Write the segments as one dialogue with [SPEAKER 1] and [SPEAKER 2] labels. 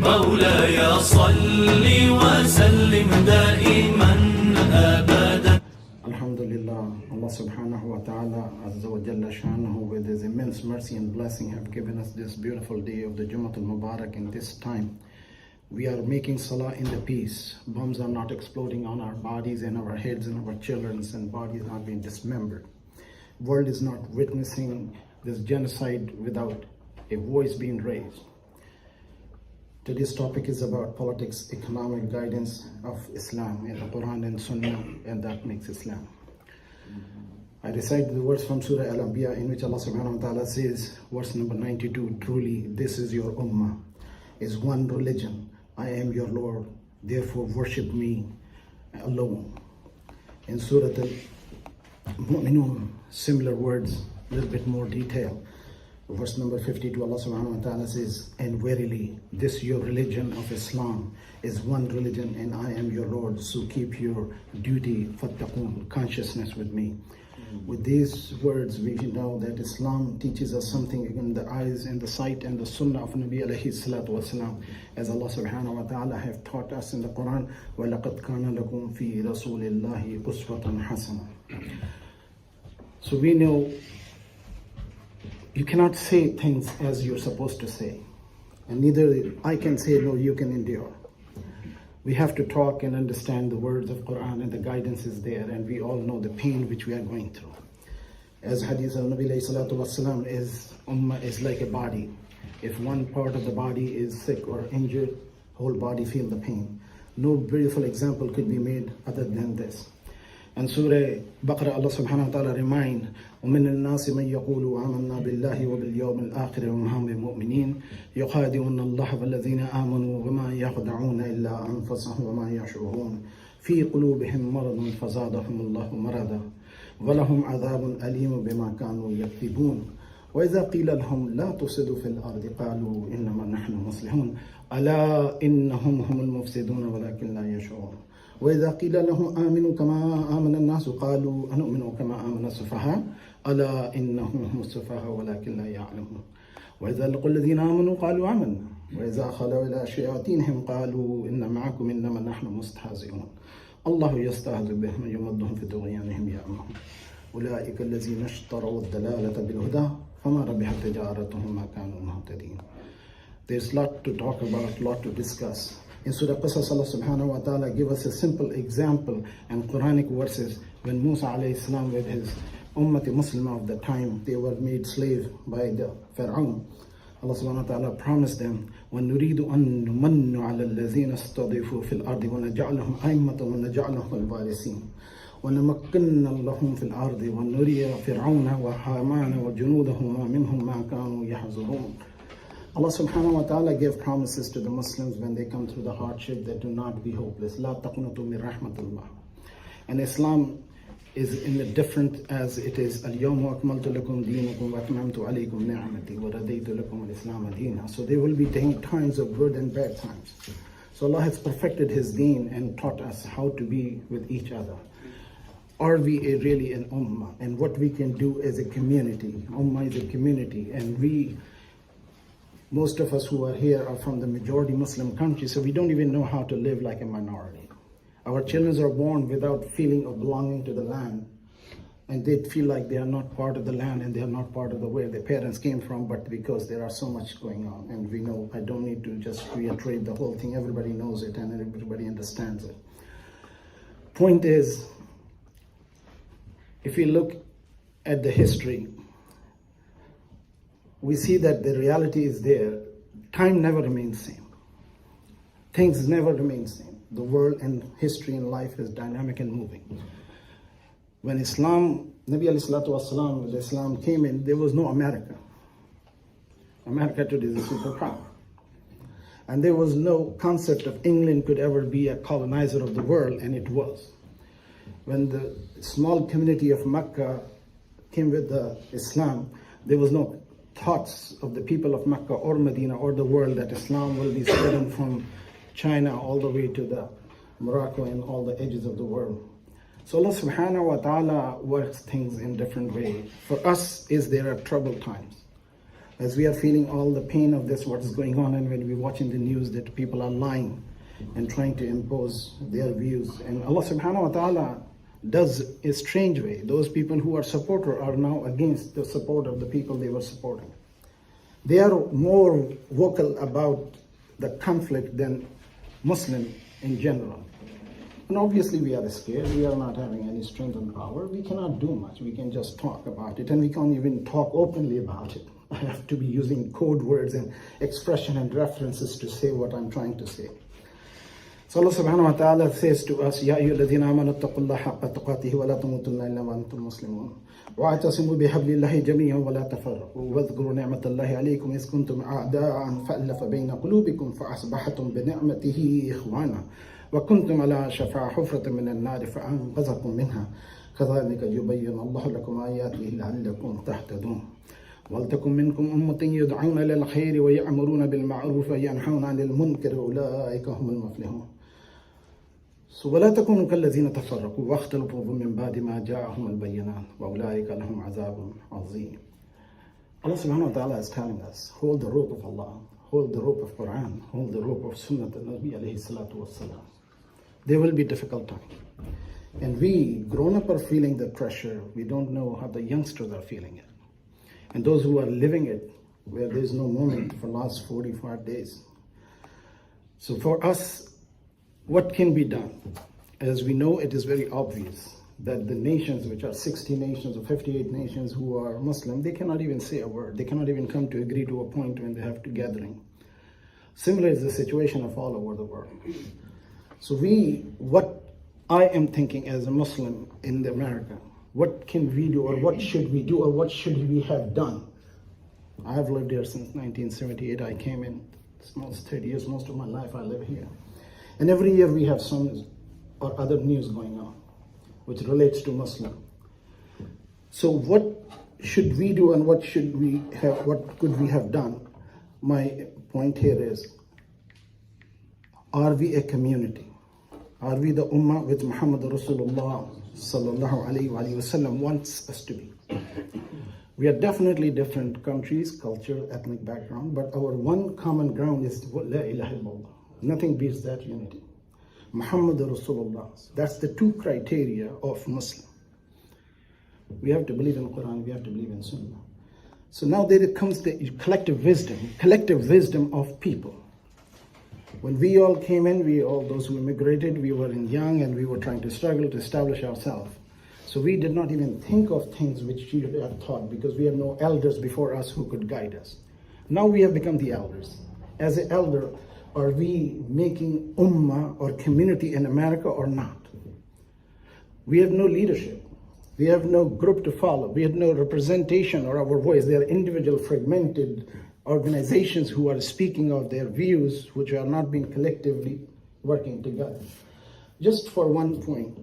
[SPEAKER 1] مولاي صل وسلم دائما أبدا.
[SPEAKER 2] Alhamdulillah, Allah subhanahu wa ta'ala azza wa jalla shanahu, with his immense mercy and blessing, have given us this beautiful day of the Jumatul Mubarak. In this time we are making salah in the peace. Bombs are not exploding on our bodies and our heads and our children's and bodies not being dismembered. World is not witnessing this genocide without a voice being raised. Today's topic is about politics, economic guidance of Islam in the Quran and Sunnah, and that makes Islam. I recite the words from Surah Al-Anbiya, in which Allah subhanahu wa ta'ala says, verse number 92, truly this is your ummah, is one religion. I am your Lord, therefore worship me alone. In Surah Al-Mu'minun, similar words, a little bit more detail. Verse number 52, Allah subhanahu wa ta'ala says, and verily, this your religion of Islam is one religion, and I am your Lord, so keep your duty, fattaqun, consciousness with me. With these words, we know that Islam teaches us something in the eyes and the sight and the sunnah of Nabi alayhi salatu wasalam. As Allah subhanahu wa ta'ala have taught us in the Quran, وَلَقَدْ كَانَ لَكُمْ فِي رَسُولِ اللَّهِ أُسْوَةٌ حَسَنَةٌ. So we know you cannot say things as you're supposed to say, and neither I can say nor you can endure. We have to talk and understand the words of Quran, and the guidance is there, and we all know the pain which we are going through. As Hadith al-Nabi alayhi salatu wasalam is, ummah is like a body. If one part of the body is sick or injured, whole body feel the pain. No beautiful example could be made other than this. And Surah Baqarah, Allah subhanahu wa ta'ala remind, وَمِنَ النَّاسِ مَنْ يَقُولُ آمَنَّا بِاللَّهِ وَبِالْيَوْمِ الْآخِرِ وَمَا هُمْ بِمُؤْمِنِينَ يُخَادِعُونَ اللَّهَ وَالَّذِينَ آمَنُوا وَمَا يَخْدَعُونَ إِلَّا أَنفُسَهُمْ وَمَا يَشْعُرُونَ فِي قُلُوبِهِم مَرَضٌ فَزَادَهُمُ اللَّهُ مَرَضًا وَلَهُمْ عَذَابٌ أَلِيمٌ بِمَا كَانُوا يَكْذِبُونَ وَإِذَا قِيلَ لَهُمْ لَا تُفْسِدُوا فِي الْأَرْضِ قَالُوا إِنَّمَا نَحْنُ مُصْلِحُونَ أَلَا إِنَّهُمْ هُمُ الْمُفْسِدُونَ وَلَكِنْ لَا يَشْعُرُونَ وإذا قيل لهم آمنوا كما آمن الناس قالوا أنؤمن كما آمن السفهاء ألا إنهم هم السفهاء ولكن لا يعلمون وإذا لقوا الذين آمنوا قالوا آمنا وإذا خلوا إلى شياطينهم قالوا إن معكم إنما نحن مستهزئون الله يستهزئ بهم يمدهم في طغيانهم يعمهون أولئك الذين اشتروا الضلالة بالهدى فما ربحت تجارتهم ما كانوا مهتدين. There's a lot to talk about, a lot to discuss. In Surah Qasas, Allah subhanahu wa ta'ala give us a simple example and Quranic verses when Musa alayhi salam with his ummati Muslim of the time, they were made slave by the Pharaoh. Allah subhanahu wa ta'ala promised them, وَنُرِيدُ أَن نُمَنُّ عَلَى الَّذِينَ اسْتَضْعِفُوا فِي الْأَرْضِ وَنَجْعَلَهُمْ أَئِمَّةً وَنَجْعَلَهُمُ الْوَارِثِينَ وَنَمَكِّنَّ لَهُمْ فِي الْأَرْضِ وَنُرِيَ فِرْعَوْنَ وَهَامَانَ وَجُنُودَهُمَا مِنْهُمْ مَا كَانُوا يَحْذَرُونَ. Allah subhanahu wa ta'ala gave promises to the Muslims when they come through the hardship that do not be hopeless. La taqnutu min rahmatullah. And Islam is in a different as it is al-yawma akmaltu lakum deenakum wa atmamtu alaykum ni'mati wa radaytu lakum al-islam deena. So there will be times of good and bad times. So Allah has perfected His deen and taught us how to be with each other. Are we really an ummah? And what we can do as a community. Ummah is a community, and most of us who are here are from the majority Muslim country, so we don't even know how to live like a minority. Our children are born without feeling of belonging to the land, and they feel like they are not part of the land and they are not part of the where their parents came from, but because there are so much going on. And we know, I don't need to just reiterate the whole thing, everybody knows it and everybody understands it. Point is, if you look at the history, we see that the reality is there. Time never remains same. Things never remain same. The world and history and life is dynamic and moving. When Islam, Nabi alayhi salatu wasalam, when Islam came in, there was no America. America today is a superpower. And there was no concept of England could ever be a colonizer of the world, and it was. When the small community of Mecca came with the Islam, there was no thoughts of the people of Mecca or Medina or the world that Islam will be spreading from China all the way to the Morocco and all the edges of the world. So Allah subhanahu wa ta'ala works things in different ways. For us, there are troubled times. as we are feeling all the pain of this, what is going on, and when we're watching the news that people are lying and trying to impose their views. And Allah subhanahu wa ta'ala does a strange way. Those people who are supporter are now against the support of the people they were supporting. They are more vocal about the conflict than Muslim in general. And obviously we are scared, we are not having any strength and power. We cannot do much, we can just talk about it, and we can't even talk openly about it. I have to be using code words and expression and references to say what I'm trying to say. So Allah subhanahu wa ta'ala says to us, Ya ayyuhalladhina amanu taqullaha haqqa tuqatihi wa la tamutunna illa wa antum muslimun. واعتصموا بحبل الله جميعا ولا تفرقوا واذكروا نعمة الله عليكم إذ كنتم أعداء فألف بين قلوبكم فأصبحتم بنعمته إخوانا وكنتم على شفا حفرة من النار فأنقذكم منها كذلك يبين الله لكم آياته لعلكم تهتدون ولتكن منكم أمة يدعون للخير ويأمرون بالمعروف وينهون عن المنكر أولئك هم المفلحون. So ولا تكونوا كالذين تفرقوا واختلفوا من بعد ما جاءهم البينات وأولئك لهم عذاب عظيم. Allah subhanahu wa ta'ala is telling us, hold the rope of Allah, hold the rope of Quran, hold the rope of Sunnah Nabi alayhi salatu wassalam. There will be difficult time. And we, grown up, are feeling the pressure. We don't know how the youngsters are feeling it. And those who are living it, where there's no moment for last 45 days. So for us, what can be done? As we know, it is very obvious that the nations, which are 60 nations or 58 nations who are Muslim, they cannot even say a word. They cannot even come to agree to a point when they have to gathering. Similar is the situation of all over the world. So what I am thinking as a Muslim in America, what can we do, or what should we do, or what should we have done? I have lived here since 1978. I came in, it's almost 30 years, most of my life I live here. And every year we have some or other news going on, which relates to Muslim. So what should we do, and what could we have done? My point here is, are we a community? Are we the ummah which Muhammad Rasulullah sallallahu alayhi wa sallam wants us to be? We are definitely different countries, culture, ethnic background, but our one common ground is La ilaha illallah. Nothing beats that unity. Muhammad Rasulullah. That's the two criteria of Muslim. We have to believe in Quran, we have to believe in Sunnah. So now there comes the collective wisdom of people. When we all came in, those who immigrated, we were young and we were trying to struggle to establish ourselves. So we did not even think of things which we had thought, because we had no elders before us who could guide us. Now we have become the elders. As an elder, are we making ummah or community in America or not? We have no leadership. We have no group to follow. We have no representation or our voice. They are individual, fragmented organizations who are speaking of their views, which are not being collectively working together. Just for one point,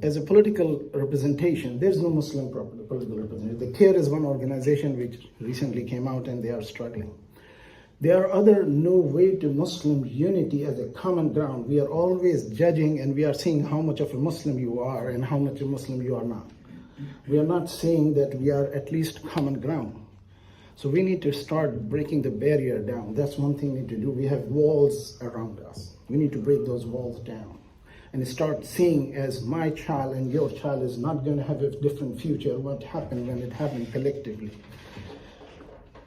[SPEAKER 2] as a political representation, there's no Muslim political representation. The CARE is one organization which recently came out, and they are struggling. There are no way to Muslim unity as a common ground. We are always judging, and we are seeing how much of a Muslim you are and how much a Muslim you are not. We are not saying that we are at least common ground. So we need to start breaking the barrier down. That's one thing we need to do. We have walls around us. We need to break those walls down and start seeing as my child and your child is not going to have a different future. What happened when it happened collectively?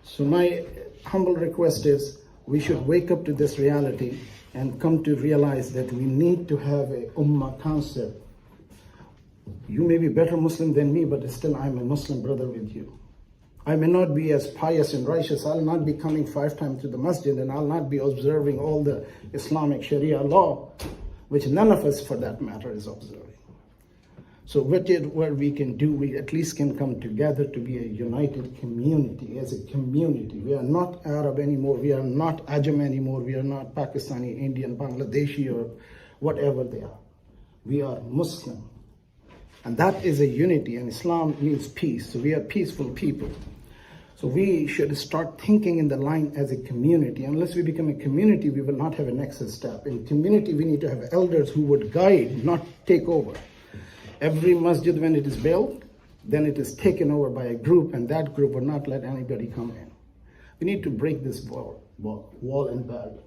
[SPEAKER 2] So my humble request is, we should wake up to this reality and come to realize that we need to have a ummah concept. You may be better Muslim than me, but still I'm a Muslim brother with you. I may not be as pious and righteous. I'll not be coming 5 times to the masjid, and I'll not be observing all the Islamic Sharia law, which none of us, for that matter, is observing. So what we can do, we at least can come together to be a united community. As a community, we are not Arab anymore, we are not Ajam anymore, we are not Pakistani, Indian, Bangladeshi, or whatever they are. We are Muslim. And that is a unity, and Islam means peace. So we are peaceful people. So we should start thinking in the line as a community. Unless we become a community, we will not have a next step. In community, we need to have elders who would guide, not take over. Every masjid, when it is built, then it is taken over by a group, and that group will not let anybody come in. We need to break this wall and barrier.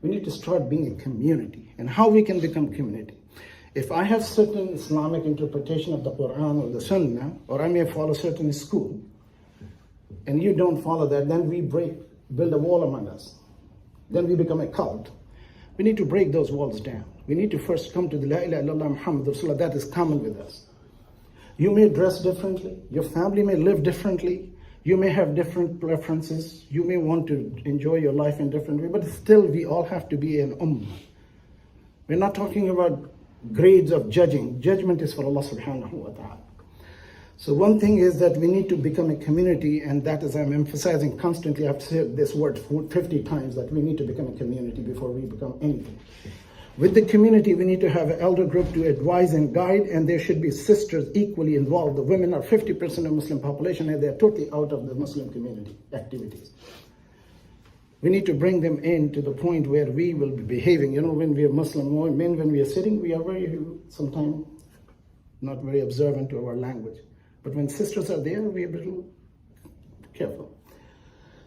[SPEAKER 2] We need to start being a community. And how we can become community? If I have certain Islamic interpretation of the Quran or the Sunnah, or I may follow certain school, and you don't follow that, then we build a wall among us. Then we become a cult. We need to break those walls down. We need to first come to the La ilaha illallah Muhammad Rasulullah. That is common with us. You may dress differently. Your family may live differently. You may have different preferences. You may want to enjoy your life in different way, but still we all have to be an ummah. We're not talking about grades of judging. Judgment is for Allah subhanahu wa ta'ala. So one thing is that we need to become a community, and that is, I'm emphasizing constantly, I've said this word 50 times, that we need to become a community before we become anything. With the community, we need to have an elder group to advise and guide, and there should be sisters equally involved. The women are 50% of Muslim population, and they're totally out of the Muslim community activities. We need to bring them in to the point where we will be behaving. You know, when we are Muslim men, when we are sitting, we are sometimes not very observant to our language. But when sisters are there, we are a little careful.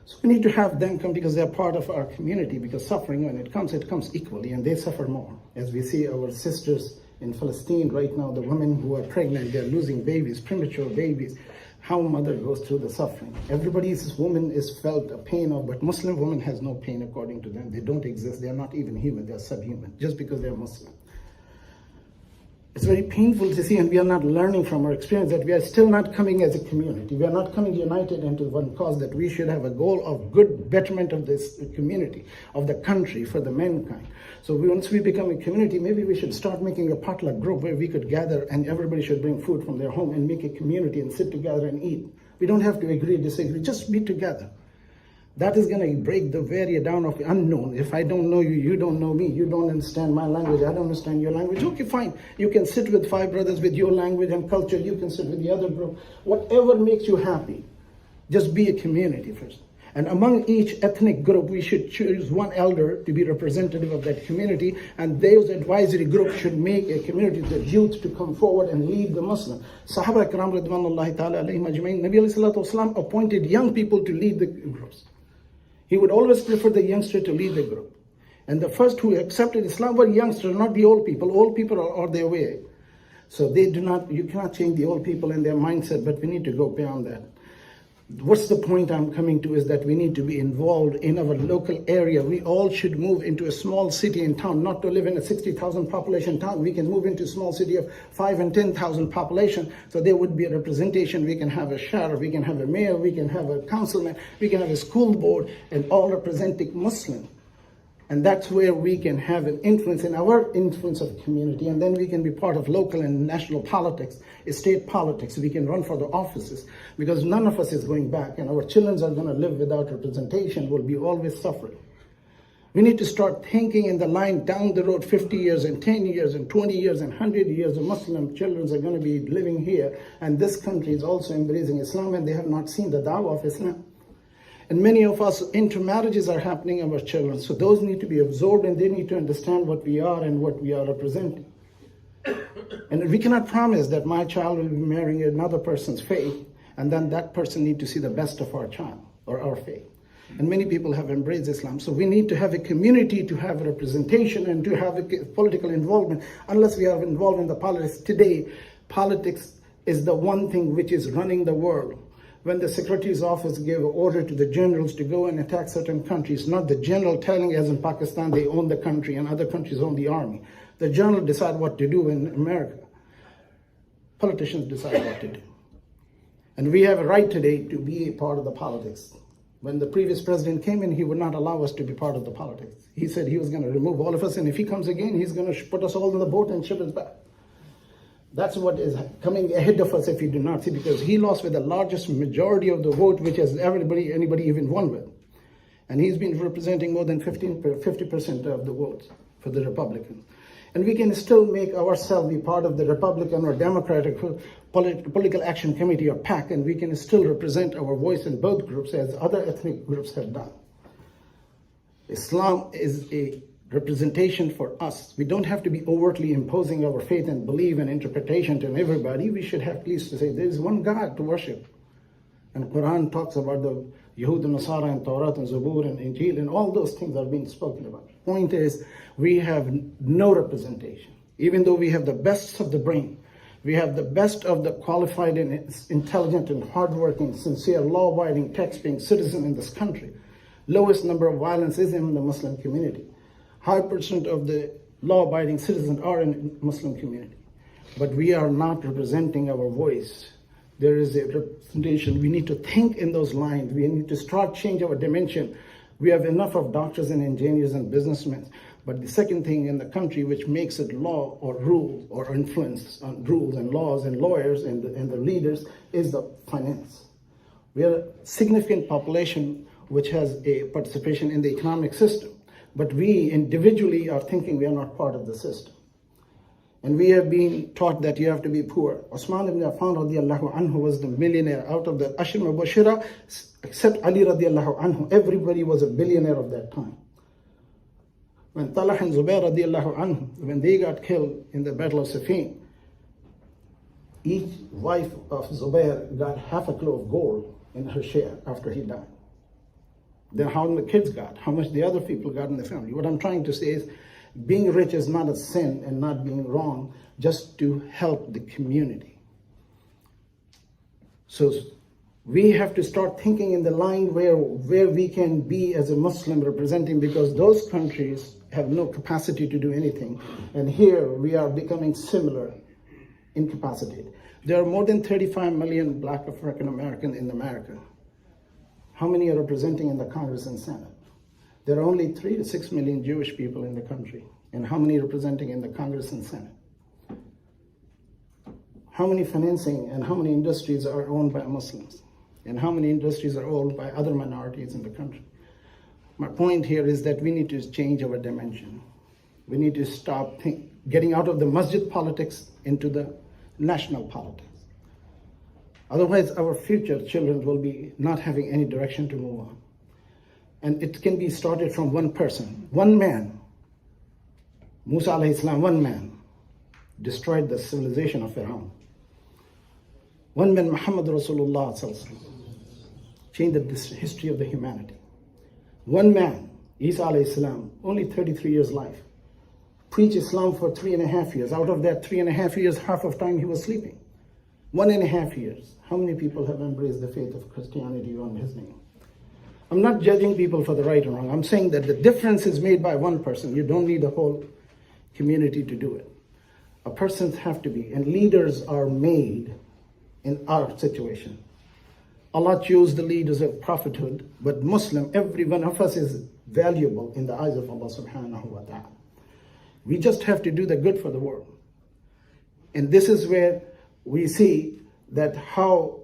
[SPEAKER 2] So we need to have them come because they're part of our community, because suffering, when it comes equally, and they suffer more. As we see our sisters in Palestine right now, the women who are pregnant, they're losing babies, premature babies, how mother goes through the suffering. Everybody's woman is felt a pain of, but Muslim woman has no pain according to them. They don't exist. They're not even human. They're subhuman just because they're Muslim. It's very painful to see, and we are not learning from our experience, that we are still not coming as a community. We are not coming united into one cause, that we should have a goal of good betterment of this community, of the country, for the mankind. So once we become a community, maybe we should start making a potluck group where we could gather and everybody should bring food from their home and make a community and sit together and eat. We don't have to agree, disagree, just be together. That is going to break the barrier down of the unknown. If I don't know you, you don't know me, you don't understand my language, I don't understand your language. Okay, fine. You can sit with 5 brothers with your language and culture. You can sit with the other group. Whatever makes you happy, just be a community first. And among each ethnic group, we should choose one elder to be representative of that community, and those advisory groups should make a community, the youth, to come forward and lead the Muslim. Sahaba Ikram Ridwanullahi ta'ala alayhim ajma'in, Nabi alayhi salatu wasalam appointed young people to lead the groups. He would always prefer the youngster to lead the group. And the first who accepted Islam were youngsters, not the old people. Old people are on their way. So you cannot change the old people and their mindset, but we need to go beyond that. What's the point I'm coming to is that we need to be involved in our local area. We all should move into a small city and town, not to live in a 60,000 population town. We can move into a small city of 5,000 and 10,000 population. So there would be a representation. We can have a sheriff, we can have a mayor, we can have a councilman, we can have a school board, and all representing Muslim. And that's where we can have an influence in our influence of community, and then we can be part of local and national politics, state politics. We can run for the offices, because none of us is going back, and our children are going to live without representation, will be always suffering. We need to start thinking in the line down the road, 50 years and 10 years and 20 years and 100 years, the Muslim children are going to be living here, and this country is also embracing Islam, and they have not seen the dawah of Islam. And many of us, intermarriages are happening in our children. So those need to be absorbed, and they need to understand what we are and what we are representing. And we cannot promise that my child will be marrying another person's faith, and then that person need to see the best of our child or our faith. And many people have embraced Islam. So we need to have a community to have representation and to have a political involvement. Unless we are involved in the politics today, politics is the one thing which is running the world. When the Secretary's office gave an order to the generals to go and attack certain countries, not the general telling, as in Pakistan, they own the country and other countries own the army. The general decide what to do in America. Politicians decide what to do. And we have a right today to be a part of the politics. When the previous president came in, he would not allow us to be part of the politics. He said he was going to remove all of us, and if he comes again, he's going to put us all in the boat and ship us back. That's what is coming ahead of us if we do not see, because he lost with the largest majority of the vote, which has anybody even won with. And he's been representing more than 50% of the votes for the Republicans. And we can still make ourselves be part of the Republican or Democratic Political Action Committee or PAC, and we can still represent our voice in both groups as other ethnic groups have done. Islam is a representation for us. We don't have to be overtly imposing our faith and belief and interpretation to everybody. We should have at least to say there is one God to worship. And Quran talks about the Yahud and Nasara and Torah and Zabur and Injil, and all those things are being spoken about. Point is, we have no representation. Even though we have the best of the brain, we have the best of the qualified and intelligent and hardworking, sincere, law-abiding, tax-paying citizen in this country. Lowest number of violence is in the Muslim community. High percent of the law-abiding citizens are in Muslim community. But we are not representing our voice. There is a representation. We need to think in those lines. We need to start change our dimension. We have enough of doctors and engineers and businessmen. But the second thing in the country which makes it law or rule or influence on rules and laws and lawyers and the leaders is the finance. We are a significant population which has a participation in the economic system. But we individually are thinking we are not part of the system. And we have been taught that you have to be poor. Osman ibn Affan radiallahu anhu was the millionaire out of the Ashir Mubashira, except Ali radiallahu anhu. Everybody was a billionaire of that time. When Talha and Zubair radiallahu anhu, when they got killed in the Battle of Siffin, each wife of Zubair got half a kilo of gold in her share after he died. Then how the kids got, how much the other people got in the family. What I'm trying to say is, being rich is not a sin and not being wrong, just to help the community. So we have to start thinking in the line where we can be as a Muslim representing, because those countries have no capacity to do anything. And here we are becoming similar, incapacitated. There are more than 35 million Black African Americans in America. How many are representing in the Congress and Senate? There are only 3 to 6 million Jewish people in the country. And how many representing in the Congress and Senate? How many financing and how many industries are owned by Muslims? And how many industries are owned by other minorities in the country? My point here is that we need to change our dimension. We need to stop getting out of the masjid politics into the national politics. Otherwise, our future children will be not having any direction to move on. And it can be started from one person, one man. Musa alayhi salam, one man, destroyed the civilization of Fir'aun. One man, Muhammad Rasulullah, changed the history of the humanity. One man, Isa alayhi salam, only 33 years life, preached Islam for 3.5 years. Out of that 3.5 years, half of time he was sleeping. 1.5 years. How many people have embraced the faith of Christianity on his name? I'm not judging people for the right or wrong. I'm saying that the difference is made by one person. You don't need the whole community to do it. A person have to be, and leaders are made in our situation. Allah chose the leaders of prophethood, but Muslim, every one of us is valuable in the eyes of Allah subhanahu wa ta'ala. We just have to do the good for the world. And this is where we see that how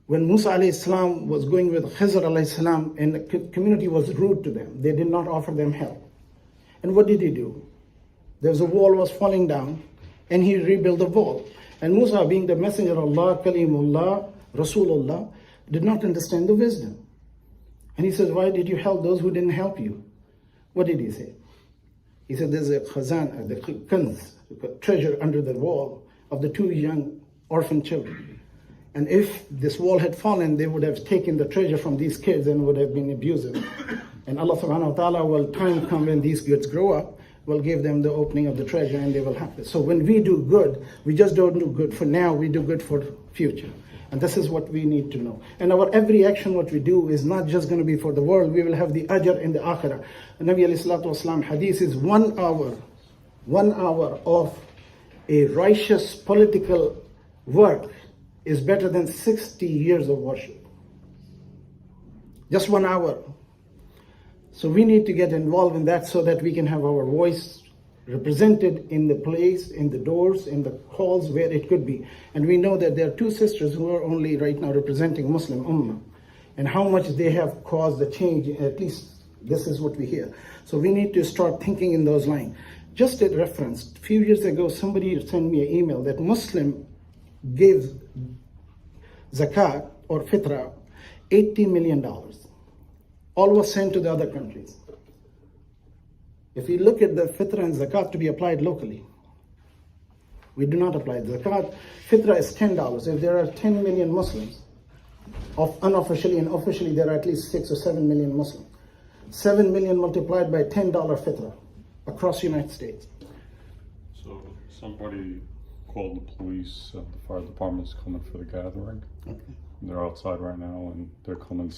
[SPEAKER 2] when Musa alayhi salam was going with Khizr alayhi salam and the community was rude to them, they did not offer them help. And what did he do? There was a wall was falling down and he rebuilt the wall. And Musa, being the messenger of Allah, Kalimullah, Rasulullah, did not understand the wisdom. And he says, why did you help those who didn't help you? What did he say? He said, there's a khazan, the kanz, treasure under the wall of the 2 young orphan children. And if this wall had fallen, they would have taken the treasure from these kids and would have been abusive. And Allah subhanahu wa ta'ala will time come when these kids grow up, will give them the opening of the treasure and they will have it. So when we do good, we just don't do good for now, we do good for future. And this is what we need to know. And our every action, what we do is not just going to be for the world, we will have the ajr in the akhirah. And Nabi alayhi salatu wasalam hadith is 1 hour of a righteous political work is better than 60 years of worship. Just 1 hour. So we need to get involved in that so that we can have our voice represented in the place, in the doors, in the halls where it could be. And we know that there are 2 sisters who are only right now representing Muslim Ummah. And how much they have caused the change, at least this is what we hear. So we need to start thinking in those lines. Just a reference, a few years ago somebody sent me an email that Muslim gives zakat or fitra $80 million. All was sent to the other countries. If you look at the fitra and zakat to be applied locally, we do not apply it. Zakat, fitra is $10. If there are 10 million Muslims, unofficially and officially there are at least 6 or 7 million Muslims. 7 million multiplied by $10 fitra across the United States.
[SPEAKER 3] So somebody called the police, the fire department's coming for the gathering.
[SPEAKER 2] Okay.
[SPEAKER 3] They're outside right now and they're coming